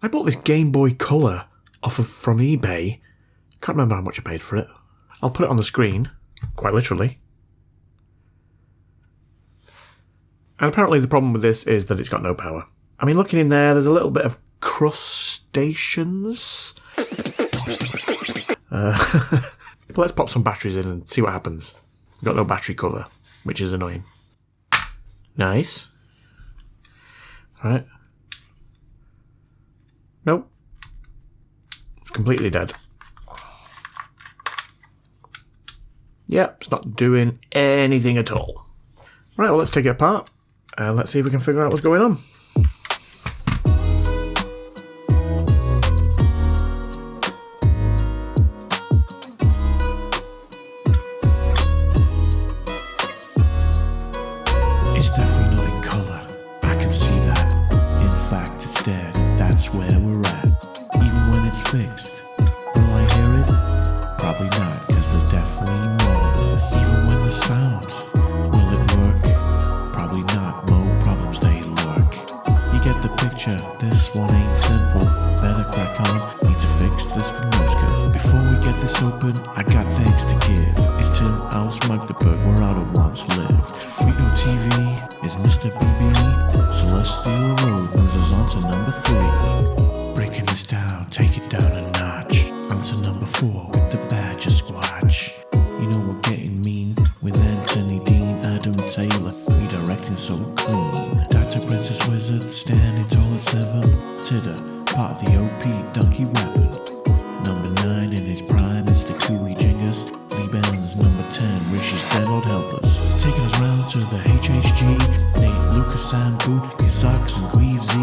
I bought this Game Boy Color from eBay. Can't remember how much I paid for it. I'll put it on the screen, quite literally. And apparently the problem with this is that it's got no power. I mean, looking in there's a little bit of crustaceans. But let's pop some batteries in and see what happens. Got no battery cover, which is annoying. Nice. Alright. Nope. It's completely dead. Yep, it's not doing anything at all. Right, well, let's take it apart and let's see if we can figure out what's going on. It's definitely not in colour. I can see that. In fact, it's dead. That's where we're at. Even when it's fixed. Will I hear it? Probably not, because there's definitely more to this. Even when the sound, will it work? Probably not. More problems they lurk. You get the picture. This one ain't simple. Better crack on. Need to fix this Microscope. Before we get this open, I got thanks to give. It's Tim House Magdeburg, where I don't once lived. Frito TV is Mr. BB. Celestial Road moves us on to number 3. Breaking this down, take it down a notch. On to number 4 with the Badger Squatch. You know we're getting mean with Anthony Dean, Adam Taylor, redirecting so clean. Dr. Princess Wizard standing tall at 7. Titter, part of the OP donkey weapon. Number 9 in his prime is the Cooey Jingers. Lee Bounds, number 10, Rishi's dead, Lord help us. Taking us round to the HHG. Nate, Lucas, Sam, Boot, Socks, and Grieve Z.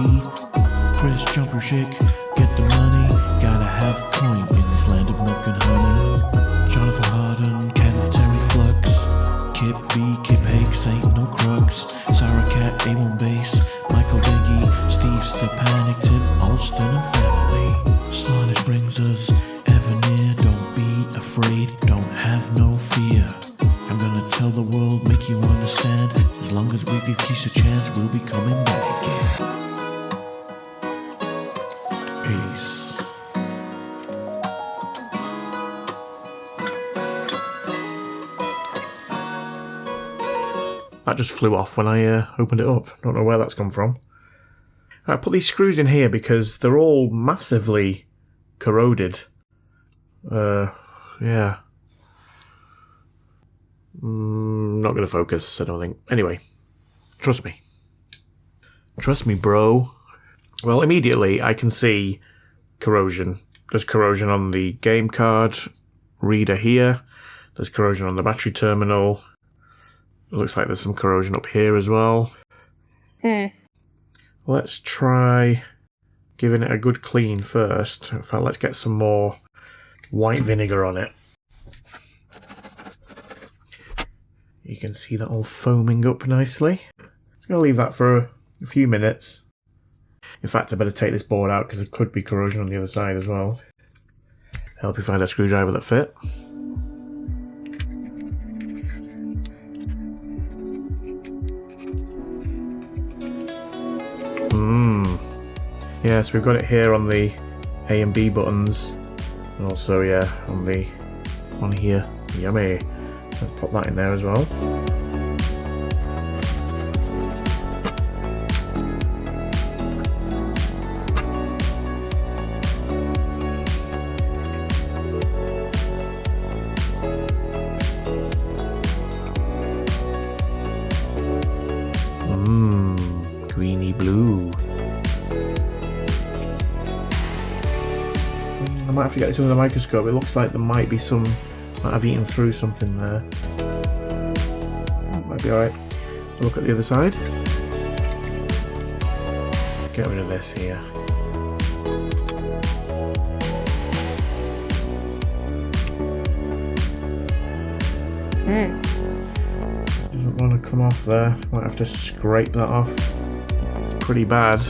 Chris, Jumper Chick, get the money. Gotta have coin in this land of milk and honey. Jonathan Harden, Kenneth Terry Flux. Kip V, Kip Hakes, ain't no crux. Sarah Cat, A1 Bass, Michael Diggy, Steve's the Panic Tip, Alston and family. Slanish brings us ever near. Don't be afraid, don't have no fear. I'm gonna tell the world, make you understand. As long as we give peace a chance, we'll be coming back again. Peace. That just flew off when I opened it up. Don't know where that's come from. I put these screws in here because they're all massively corroded. Yeah. Not going to focus, I don't think. Anyway, trust me. Trust me, bro. Well, immediately I can see corrosion. There's corrosion on the game card reader here. There's corrosion on the battery terminal. It looks like there's some corrosion up here as well. Let's try giving it a good clean first. In fact, let's get some more white vinegar on it. You can see that all foaming up nicely. I'm going to leave that for a few minutes. In fact, I better take this board out because there could be corrosion on the other side as well. Help you find a screwdriver that fit. Yes, we've got it here on the A and B buttons. And also, yeah, on the one here. Yummy. Let's pop that in there as well. Greeny blue. I might have to get this under the microscope. It looks like there might be some. Might have eaten through something there. Might be alright. Look at the other side. Get rid of this here. Doesn't want to come off there. Might have to scrape that off. Pretty bad.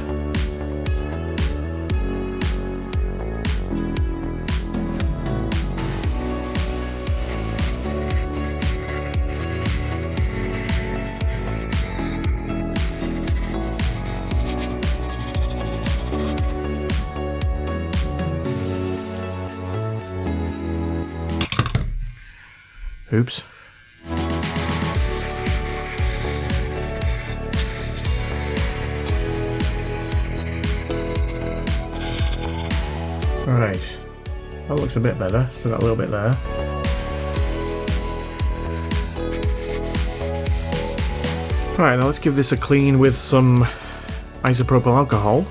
Oops. Right. That looks a bit better. Still got a little bit there. Right, now let's give this a clean with some isopropyl alcohol.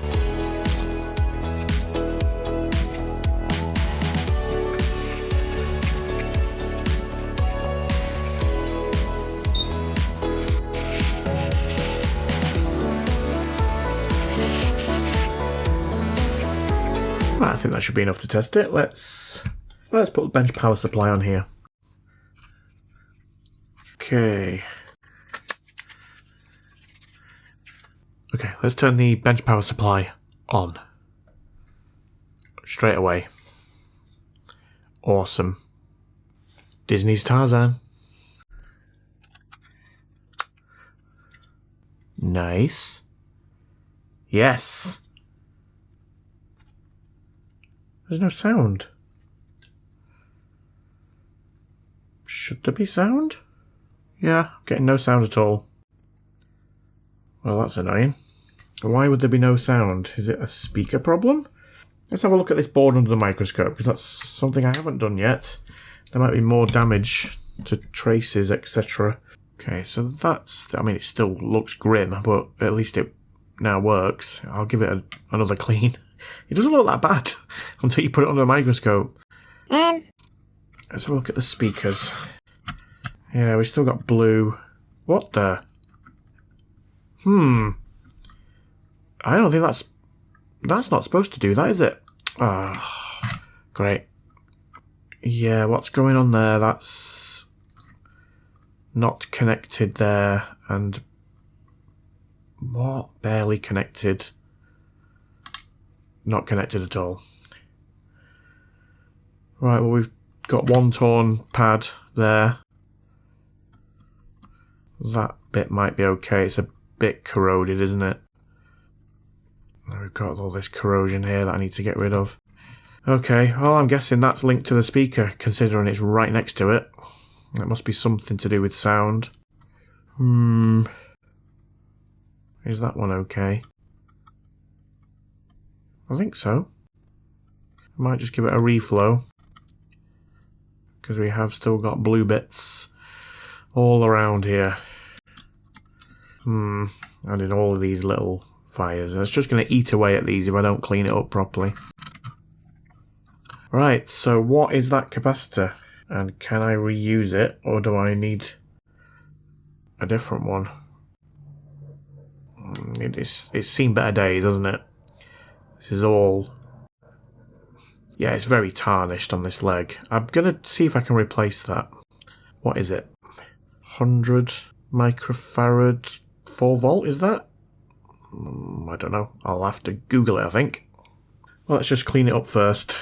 I think that should be enough to test it. Let's put the bench power supply on here. Okay. Okay, let's turn the bench power supply on. Straight away. Awesome. Disney's Tarzan. Nice. Yes. There's no sound. Should there be sound? Yeah, getting no sound at all. Well, that's annoying. Why would there be no sound? Is it a speaker problem? Let's have a look at this board under the microscope, because that's something I haven't done yet. There might be more damage to traces, etc. Okay, so that's... I mean, it still looks grim, but at least it now works. I'll give it another clean. It doesn't look that bad until you put it under the microscope. Let's have a look at the speakers. Yeah, we still got blue. What the? I don't think that's not supposed to do that, is it? Ah, great. Yeah, what's going on there? That's not connected there, and what? Barely connected. Not connected at all. Right, well, we've got one torn pad there. That bit might be okay. It's a bit corroded, isn't it? We've got all this corrosion here that I need to get rid of. Okay, well, I'm guessing that's linked to the speaker, considering it's right next to it. That must be something to do with sound. Is that one okay? I think so. I might just give it a reflow, because we have still got blue bits all around here. Adding all of these little fires. It's just going to eat away at these if I don't clean it up properly. Right, so what is that capacitor? And can I reuse it, or do I need a different one? It's seen better days, hasn't it? This is all... Yeah, it's very tarnished on this leg. I'm going to see if I can replace that. What is it? 100 microfarad 4 volt, is that? I don't know. I'll have to Google it, I think. Well, let's just clean it up first.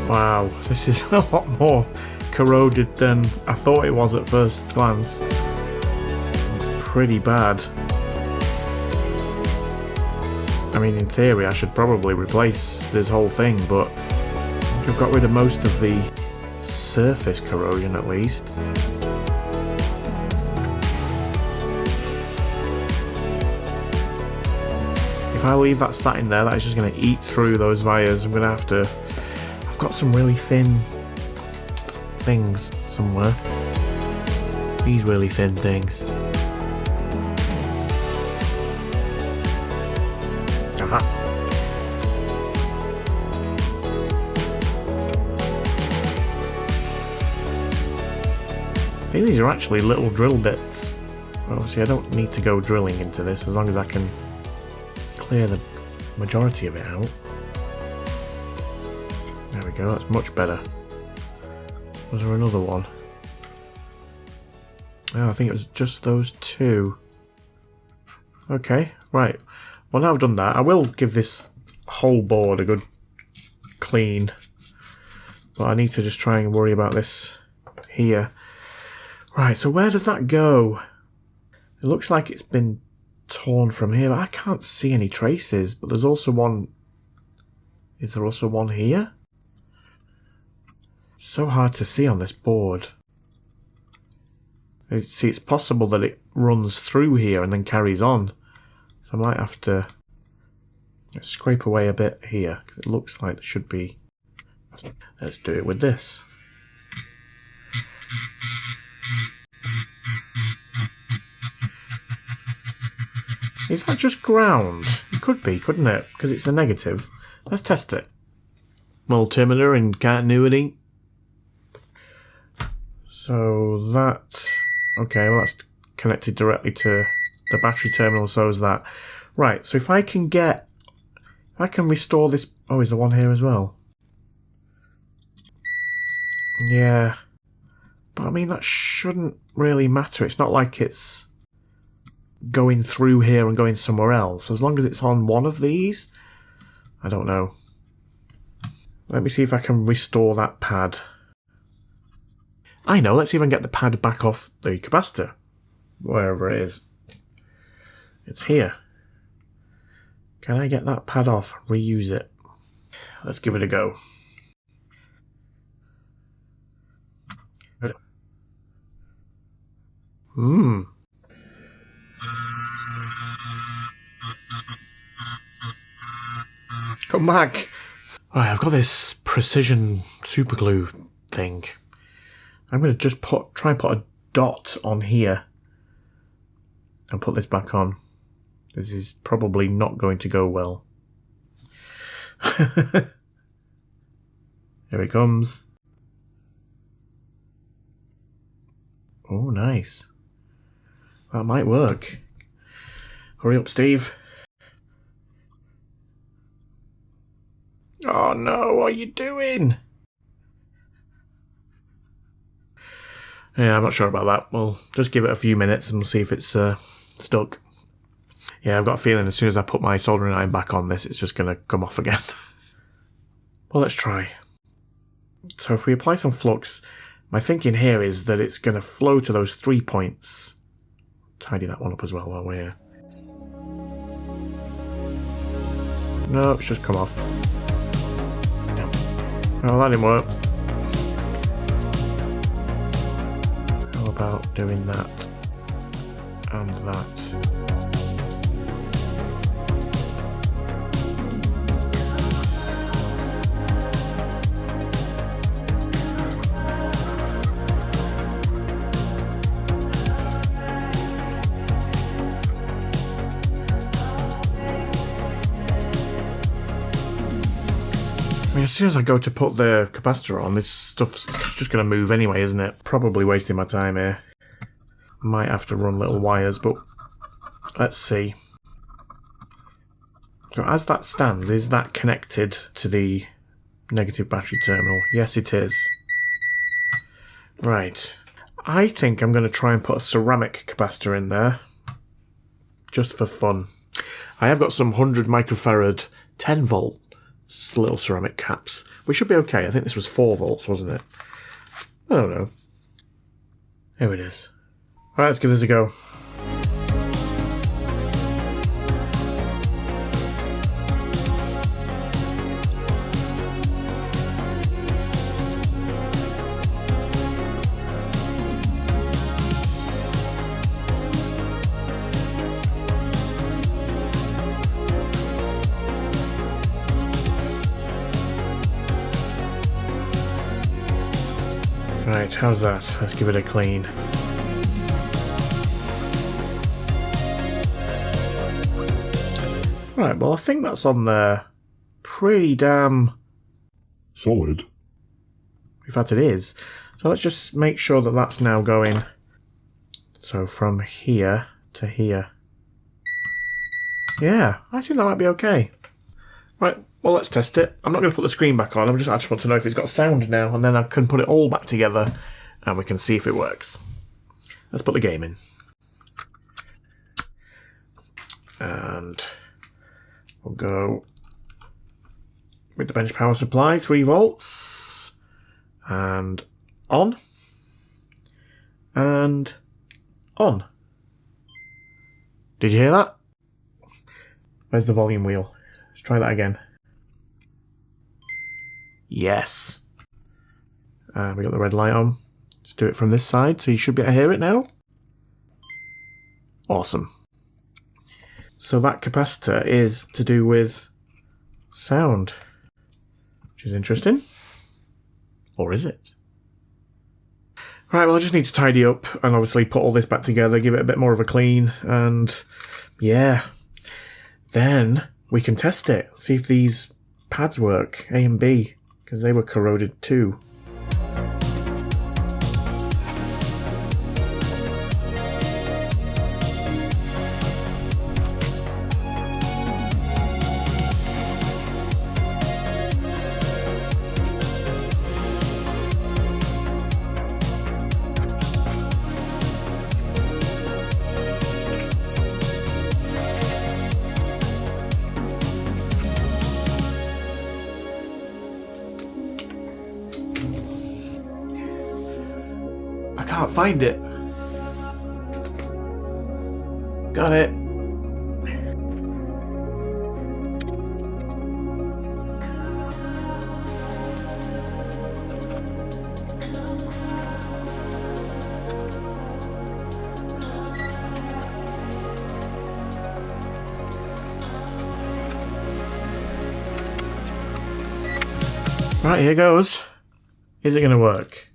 Wow, this is a lot more corroded than I thought it was at first glance. It's pretty bad. I mean, in theory, I should probably replace this whole thing, but I think I've got rid of most of the surface corrosion at least. If I leave that sat in there, that is just going to eat through those wires. I'm going to have to... I've got some really thin things somewhere. These really thin things. Aha. I think these are actually little drill bits. Obviously, I don't need to go drilling into this as long as I can clear the majority of it out. There we go, that's much better. Was there another one? Oh, I think it was just those two. Okay, right. Well, now I've done that, I will give this whole board a good clean. But I need to just try and worry about this here. Right, so where does that go? It looks like it's been torn from here, but I can't see any traces. But there's also one... Is there also one here? So hard to see on this board. See, it's possible that it runs through here and then carries on. So I might have to scrape away a bit here, because it looks like there should be... Let's do it with this. Is that just ground? It could be, couldn't it? Because it's a negative. Let's test it. Multimeter and continuity. So that... Okay, well that's connected directly to the battery terminal, so is that. Right, so if I can get... If I can restore this... Oh, is there one here as well? Yeah. But I mean, that shouldn't really matter. It's not like it's going through here and going somewhere else. As long as it's on one of these, I don't know. Let me see if I can restore that pad. I know, let's see if I can get the pad back off the capacitor. Wherever it is. It's here. Can I get that pad off? Reuse it. Let's give it a go. Come back! Alright, I've got this precision super glue thing. I'm going to just try and put a dot on here and put this back on. This is probably not going to go well. Here it comes. Oh, nice. That might work. Hurry up, Steve. Oh no, what are you doing? Yeah, I'm not sure about that. We'll just give it a few minutes and we'll see if it's stuck. Yeah, I've got a feeling as soon as I put my soldering iron back on this, it's just going to come off again. Well, let's try. So if we apply some flux, my thinking here is that it's going to flow to those 3 points. Tidy that one up as well while we're here. No, it's just come off. Oh, that didn't work. How about doing that and that? As soon as I go to put the capacitor on, this stuff's just going to move anyway, isn't it? Probably wasting my time here. Might have to run little wires, but let's see. So as that stands, is that connected to the negative battery terminal? Yes, it is. Right. I think I'm going to try and put a ceramic capacitor in there, just for fun. I have got some 100 microfarad 10 volt little ceramic caps. We should be okay. I think this was 4 volts, wasn't it? I don't know. Here it is. Alright, let's give this a go. Right, how's that? Let's give it a clean. Right, well I think that's on there pretty damn solid. In fact it is. So let's just make sure that that's now going. So from here to here. Yeah, I think that might be okay. Right, well let's test it. I'm not going to put the screen back on, I just want to know if it's got sound now, and then I can put it all back together and we can see if it works. Let's put the game in. And we'll go with the bench power supply, 3 volts, and on, and on. Did you hear that? Where's the volume wheel? Let's try that again. Yes. We got the red light on. Let's do it from this side, so you should be able to hear it now. Awesome. So that capacitor is to do with sound, which is interesting. Or is it? Right, well I just need to tidy up and obviously put all this back together, give it a bit more of a clean, and yeah. Then we can test it, see if these pads work, A and B, because they were corroded too. I can't find it. Got it. Right, here goes. Is it going to work?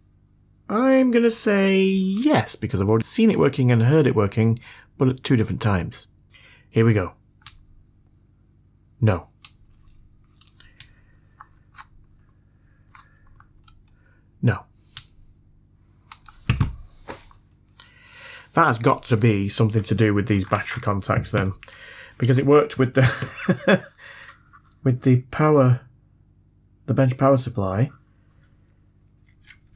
I'm going to say yes, because I've already seen it working and heard it working, but at 2 different times. Here we go. No. No. That has got to be something to do with these battery contacts then, because it worked with the with the power, the bench power supply.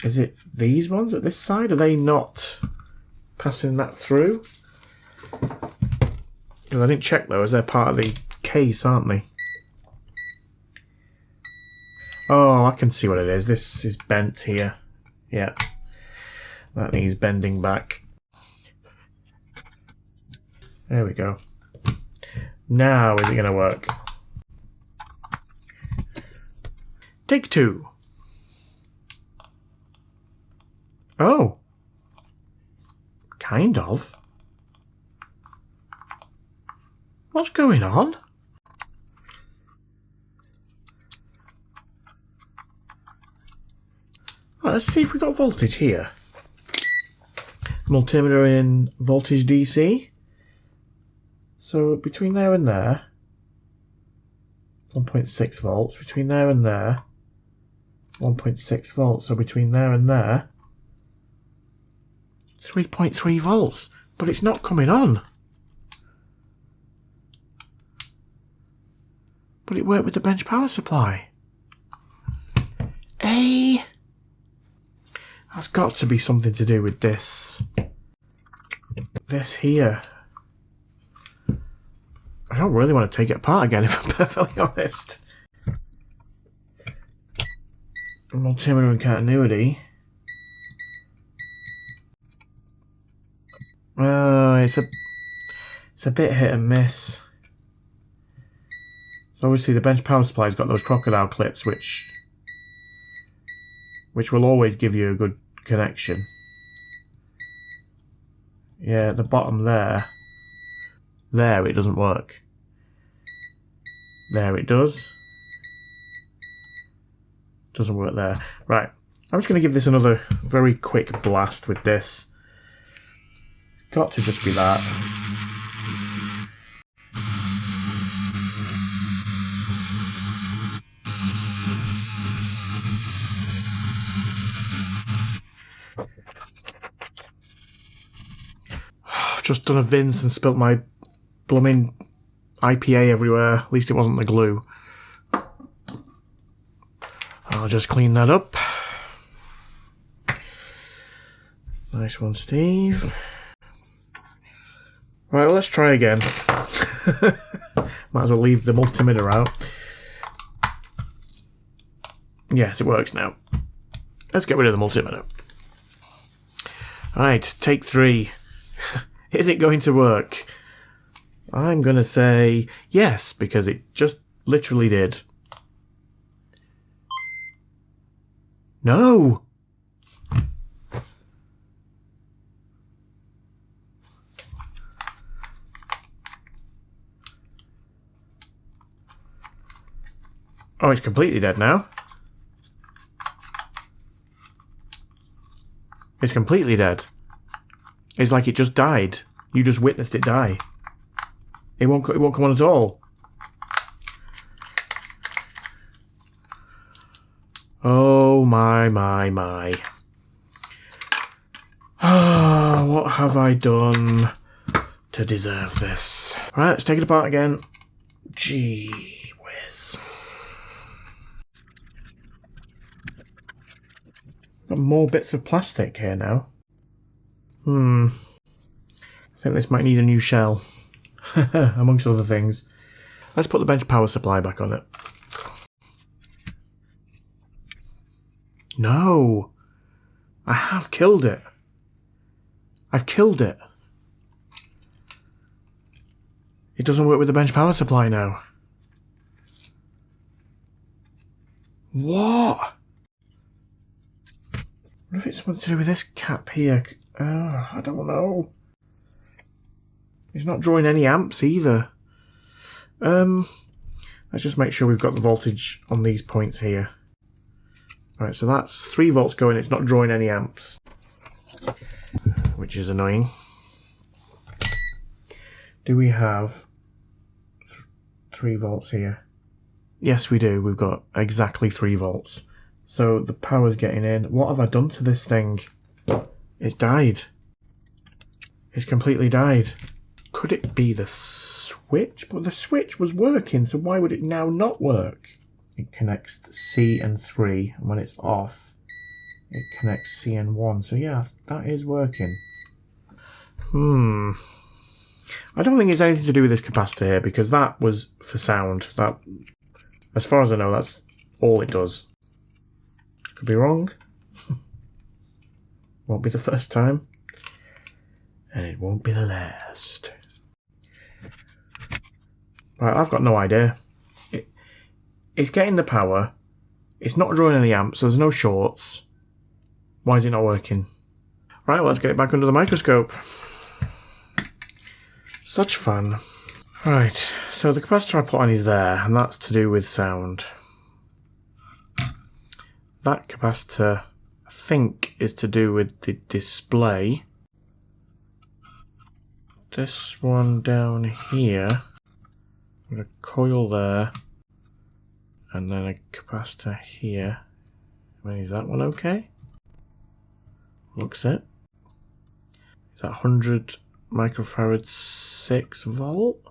Is it these ones at this side? Are they not passing that through? Because I didn't check though, as they're part of the case, aren't they? Oh, I can see what it is. This is bent here. Yeah. That needs bending back. There we go. Now is it going to work? Take 2. Oh. Kind of. What's going on? Right, let's see if we got voltage here. Multimeter in voltage DC. So between there and there, 1.6 volts. Between there and there, 1.6 volts. So between there and there, 3.3 volts. But it's not coming on. But it worked with the bench power supply. That's got to be something to do with this. This here. I don't really want to take it apart again, if I'm perfectly honest. Multimeter and continuity. It's a bit hit and miss. So obviously the bench power supply's got those crocodile clips, which will always give you a good connection. Yeah, at the bottom there. There it doesn't work. There it does. Doesn't work there. Right, I'm just going to give this another very quick blast with this. Got to just be that. I've just done a Vince and spilt my blooming IPA everywhere. At least it wasn't the glue. I'll just clean that up. Nice one, Steve. Right, well, let's try again. Might as well leave the multimeter out. Yes, it works now. Let's get rid of the multimeter. Alright, take 3. Is it going to work? I'm going to say yes, because it just literally did. No! Oh, it's completely dead now. It's completely dead. It's like it just died. You just witnessed it die. It won't come on at all. Oh my. What have I done to deserve this? Right, let's take it apart again. Gee whiz. Got more bits of plastic here now. I think this might need a new shell. Amongst other things. Let's put the bench power supply back on it. No! I have killed it. I've killed it. It doesn't work with the bench power supply now. What? What if it's something to do with this cap here? I don't know. It's not drawing any amps either. Let's just make sure we've got the voltage on these points here. Right, so that's 3 volts going, it's not drawing any amps. Which is annoying. Do we have 3 volts here? Yes, we do. We've got exactly 3 volts. So the power's getting in. What have I done to this thing? It's died. It's completely died. Could it be the switch? But the switch was working, so why would it now not work? It connects C and 3, and when it's off, it connects C and 1. So yeah, that is working. I don't think it's anything to do with this capacitor here, because that was for sound. That, as far as I know, that's all it does. Could be wrong. Won't be the first time. And it won't be the last. Right, I've got no idea. It's getting the power. It's not drawing any amps, so there's no shorts. Why is it not working? Right, well, let's get it back under the microscope. Such fun. Right, so the capacitor I put on is there, and that's to do with sound. That capacitor, I think, is to do with the display. This one down here, with a coil there, and then a capacitor here. Is that one okay? Looks it. Is that 100 microfarad 6 volt?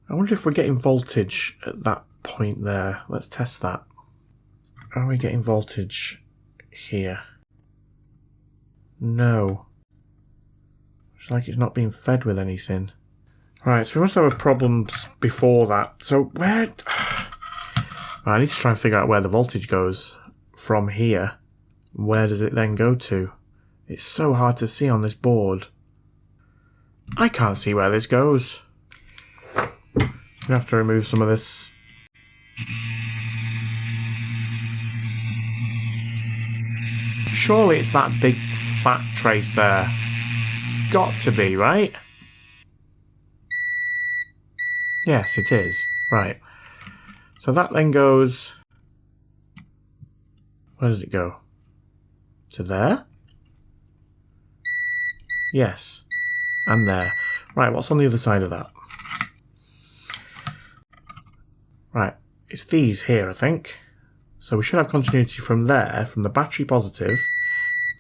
I wonder if we're getting voltage at that point there. Let's test that. Are we getting voltage here? No. It's like it's not being fed with anything. Right, so we must have a problem before that. So where... I need to try and figure out where the voltage goes from here. Where does it then go to? It's so hard to see on this board. I can't see where this goes. I'm gonna have to remove some of this. Surely it's that big fat trace there. Got to be, right? Yes, it is. Right. So that then goes... Where does it go? To there? Yes. And there. Right, what's on the other side of that? Right, it's these here, I think. So we should have continuity from there, from the battery positive,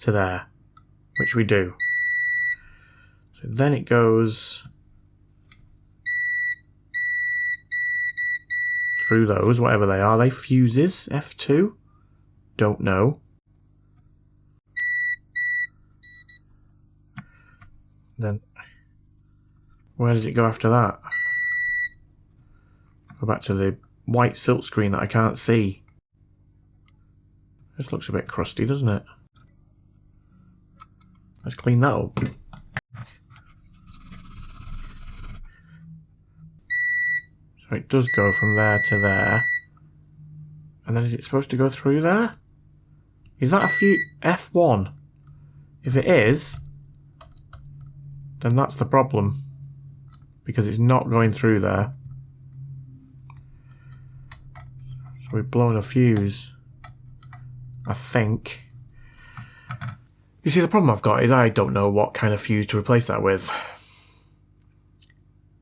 to there. Which we do. So then it goes... through those, whatever they are. They fuses, F2? Don't know. Then, where does it go after that? Go back to the white silk screen that I can't see. This looks a bit crusty, doesn't it? Let's clean that up. So it does go from there to there. And then is it supposed to go through there? Is that a F1? If it is, then that's the problem. Because it's not going through there. So we've blown a fuse. I think. You see, the problem I've got is I don't know what kind of fuse to replace that with.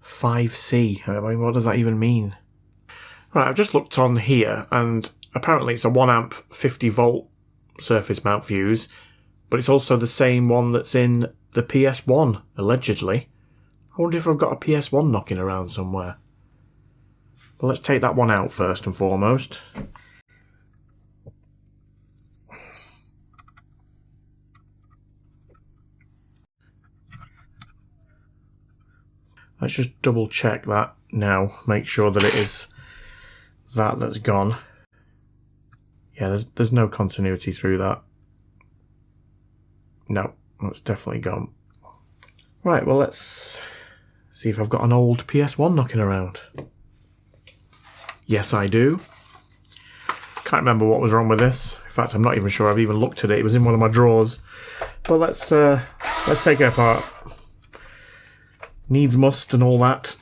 5C. I mean, what does that even mean? Right, I've just looked on here, and apparently it's a 1 amp 50 volt surface mount fuse, but it's also the same one that's in the PS1, allegedly. I wonder if I've got a PS1 knocking around somewhere. Well, let's take that one out first and foremost. Let's just double check that now, make sure that it is that's gone. Yeah, there's no continuity through that. No, that's definitely gone. Right, well, let's see if I've got an old PS1 knocking around. Yes, I do. Can't remember what was wrong with this. In fact, I'm not even sure I've even looked at it. It was in one of my drawers. But let's take it apart. Needs must and all that.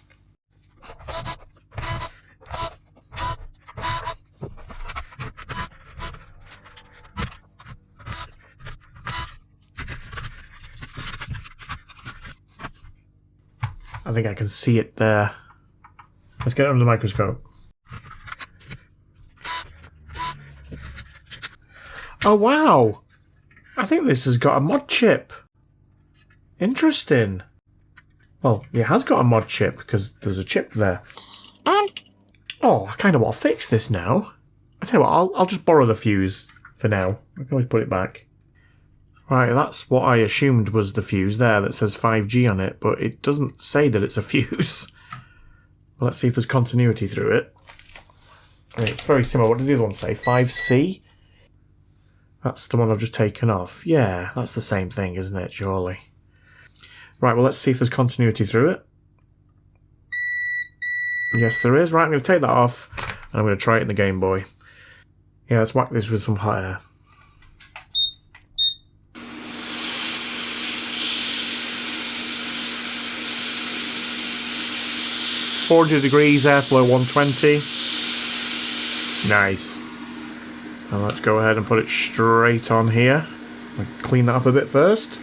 I think I can see it there. Let's get it under the microscope. Oh wow! I think this has got a mod chip. Interesting. Well, it has got a mod chip because there's a chip there. Oh, I kind of want to fix this now. I tell you what, I'll just borrow the fuse for now. I can always put it back. Right, that's what I assumed was the fuse there that says 5G on it, but it doesn't say that it's a fuse. Well, let's see if there's continuity through it. I mean, it's very similar. What did the other one say? 5C? That's the one I've just taken off. Yeah, that's the same thing, isn't it, surely? Right, well, let's see if there's continuity through it. Yes, there is. Right, I'm going to take that off, and I'm going to try it in the Game Boy. Yeah, let's whack this with some hot air. $400 airflow 120. Nice. Now let's go ahead and put it straight on here. I'll clean that up a bit first.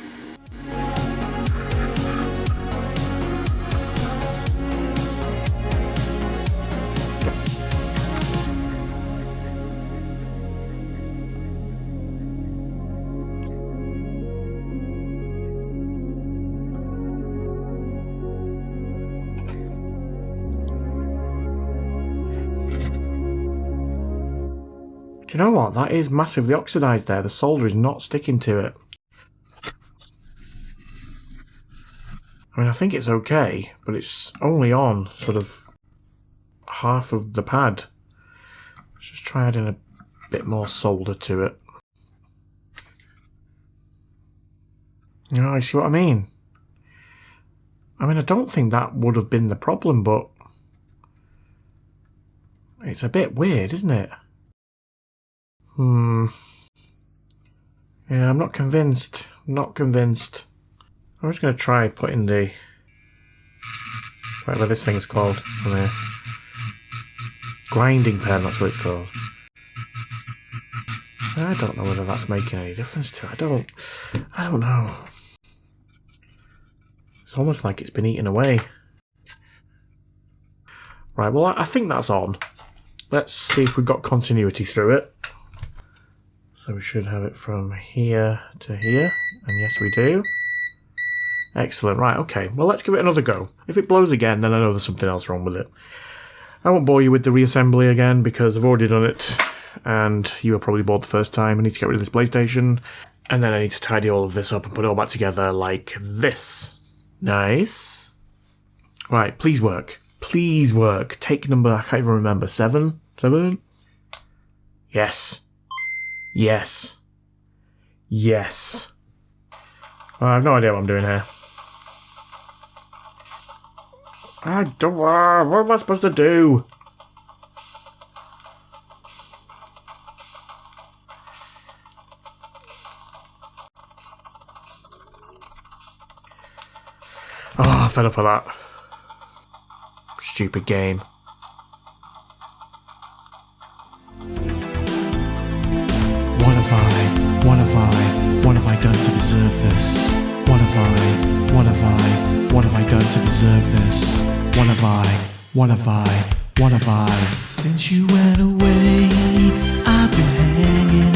Do you know what? That is massively oxidized there. The solder is not sticking to it. I mean, I think it's okay, but it's only on sort of half of the pad. Let's just try adding a bit more solder to it. You know, you see what I mean? I mean, I don't think that would have been the problem, but it's a bit weird, isn't it? Yeah, I'm not convinced. Not convinced. I'm just going to try putting the... whatever this thing's called on there. Grinding pen, that's what it's called. I don't know whether that's making any difference to it. I don't know. It's almost like it's been eaten away. Right, well, I think that's on. Let's see if we've got continuity through it. So we should have it from here to here, and yes we do. Excellent, right, okay, well let's give it another go. If it blows again, then I know there's something else wrong with it. I won't bore you with the reassembly again, because I've already done it, and you were probably bored the first time. I need to get rid of this PlayStation, and then I need to tidy all of this up and put it all back together like this. Nice. Right, please work. Please work. Take number, I can't even remember. 7? 7? Yes. Yes. Yes. I have no idea what I'm doing here. I don't. What am I supposed to do? Oh, I'm fed up with that. Stupid game. What have I done to deserve this? What have I done to deserve this? What have I? Since you went away, I've been hanging